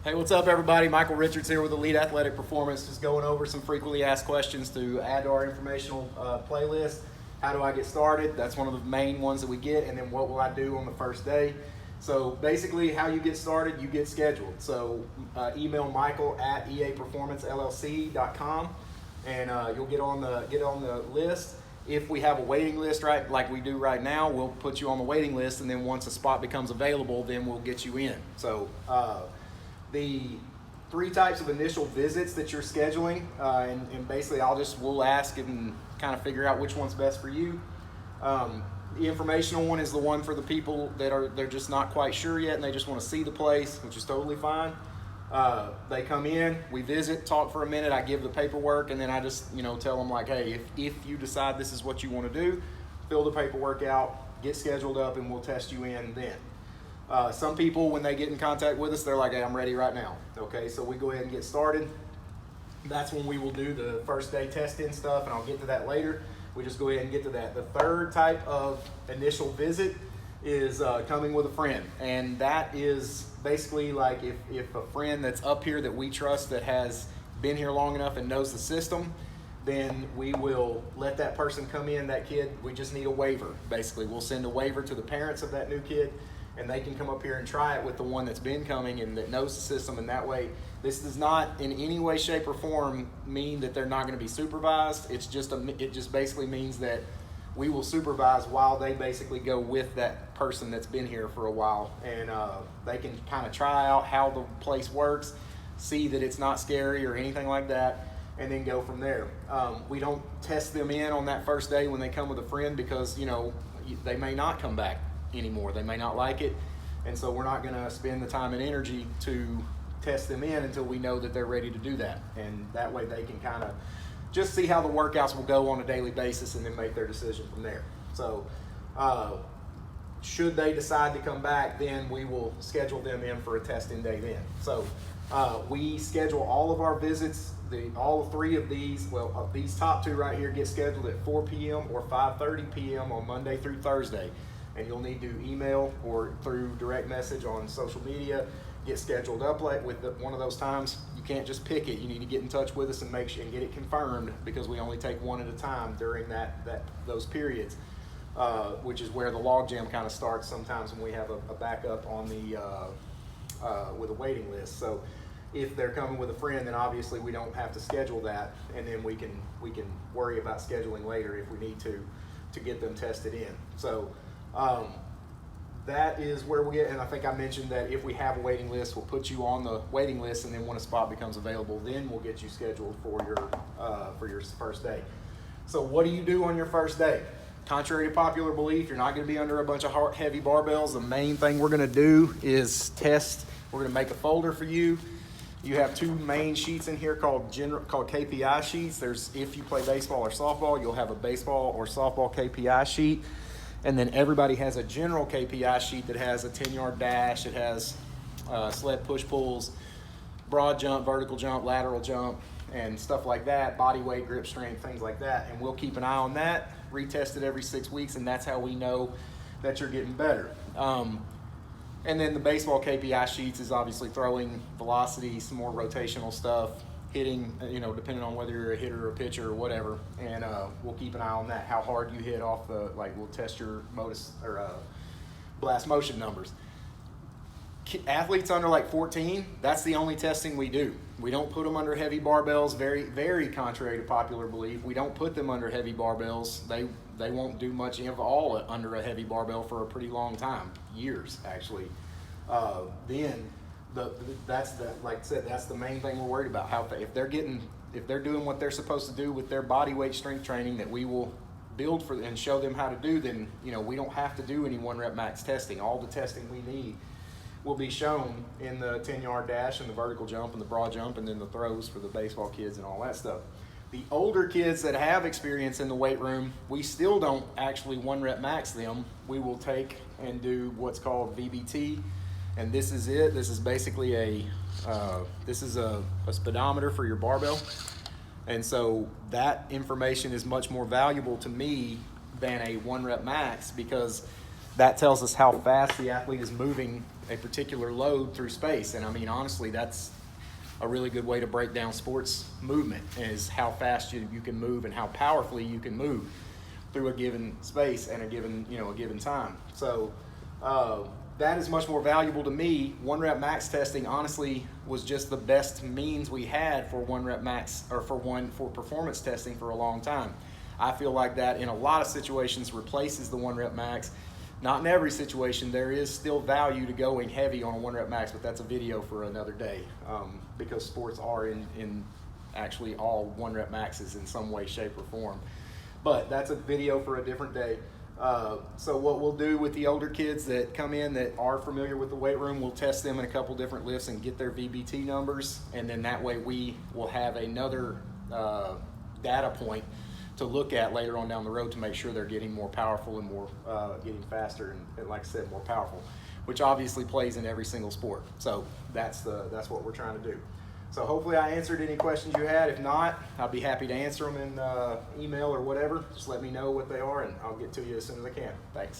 Hey, what's up, everybody? Michael Richards here with Elite Athletic Performance, just going over some frequently asked questions to add to our informational playlist. How do I get started? That's one of the main ones that we get. And then what will I do on the first day? So basically, how you get started, you get scheduled. So email Michael at eaperformancellc.com, and you'll get on the list. If we have a waiting list, right, like we do right now, we'll put you on the waiting list, and then once a spot becomes available, then we'll get you in. So the 3 types of initial visits that you're scheduling, and basically we'll ask and kind of figure out which one's best for you. The informational one is the one for the people that they're just not quite sure yet and they just want to see the place, which is totally fine. They come in, we visit, talk for a minute, I give the paperwork, and then I just tell them like, hey, if you decide this is what you want to do, fill the paperwork out, get scheduled up, and we'll test you in then. Some people, when they get in contact with us, they're like, hey, I'm ready right now. Okay, so we go ahead and get started. That's when we will do the first day testing stuff, and I'll get to that later. We just go ahead and get to that. The third type of initial visit is coming with a friend, and that is basically like if a friend that's up here that we trust, that has been here long enough and knows the system, then we will let that person come in, that kid. We just need a waiver. Basically, we'll send a waiver to the parents of that new kid, and they can come up here and try it with the one that's been coming and that knows the system. And that way, this does not in any way, shape, or form mean that they're not going to be supervised. It just basically means that we will supervise while they basically go with that person that's been here for a while, and they can kind of try out how the place works, see that it's not scary or anything like that, and then go from there. We don't test them in on that first day when they come with a friend, because they may not come back anymore. They may not like it, and so we're not going to spend the time and energy to test them in until we know that they're ready to do that. And that way they can kind of just see how the workouts will go on a daily basis and then make their decision from there. So should they decide to come back, then we will schedule them in for a testing day then. So we schedule all of our visits. All 3 of these, these top 2 right here get scheduled at 4 p.m. or 5:30 p.m. on Monday through Thursday. And you'll need to email or through direct message on social media, get scheduled up with one of those times. You can't just pick it. You need to get in touch with us and make sure and get it confirmed, because we only take one at a time during those periods, which is where the log jam kind of starts sometimes when we have a backup on the with a waiting list. So if they're coming with a friend, then obviously we don't have to schedule that, and then we can worry about scheduling later if we need to get them tested in. So that is where we get, and I think I mentioned that if we have a waiting list, we'll put you on the waiting list, and then when a spot becomes available, then we'll get you scheduled for your first day. So what do you do on your first day? Contrary to popular belief, you're not going to be under a bunch of heavy barbells. The main thing we're going to do is test. We're going to make a folder for you. You have 2 main sheets in here called KPI sheets. If you play baseball or softball, you'll have a baseball or softball KPI sheet. And then everybody has a general KPI sheet that has a 10-yard dash. It has sled push-pulls, broad jump, vertical jump, lateral jump, and stuff like that, body weight, grip strength, things like that. And we'll keep an eye on that, retest it every 6 weeks, and that's how we know that you're getting better. And then the baseball KPI sheets is obviously throwing, velocity, some more rotational stuff, hitting, depending on whether you're a hitter or a pitcher or whatever, and we'll keep an eye on that, how hard you hit off we'll test your modus or blast motion numbers. Athletes under 14, that's the only testing we do. We don't put them under heavy barbells. Very, very contrary to popular belief, we don't put them under heavy barbells. They won't do much of all under a heavy barbell for a pretty long time, years actually. That's the main thing we're worried about. If they're doing what they're supposed to do with their body weight strength training that we will build for and show them how to do, then we don't have to do any 1-rep max testing. All the testing we need will be shown in the 10-yard dash and the vertical jump and the broad jump, and then the throws for the baseball kids and all that stuff. The older kids that have experience in the weight room, we still don't actually 1-rep max them. We will take and do what's called VBT. And this is it. This is basically a speedometer for your barbell. And so that information is much more valuable to me than a 1-rep max, because that tells us how fast the athlete is moving a particular load through space. And I mean, honestly, that's a really good way to break down sports movement, is how fast you can move and how powerfully you can move through a given space and a given time. So that is much more valuable to me. 1 rep max testing honestly was just the best means we had for 1 rep max, or for performance testing for a long time. I feel like that in a lot of situations replaces the 1 rep max. Not in every situation. There is still value to going heavy on a 1 rep max, but that's a video for another day, because sports are in actually all 1 rep maxes in some way, shape, or form. But that's a video for a different day. So what we'll do with the older kids that come in that are familiar with the weight room, we'll test them in a couple different lifts and get their VBT numbers, and then that way we will have another data point to look at later on down the road to make sure they're getting more powerful and more getting faster and like I said, more powerful, which obviously plays in every single sport. So that's what we're trying to do. So hopefully I answered any questions you had. If not, I'll be happy to answer them in email or whatever. Just let me know what they are and I'll get to you as soon as I can. Thanks.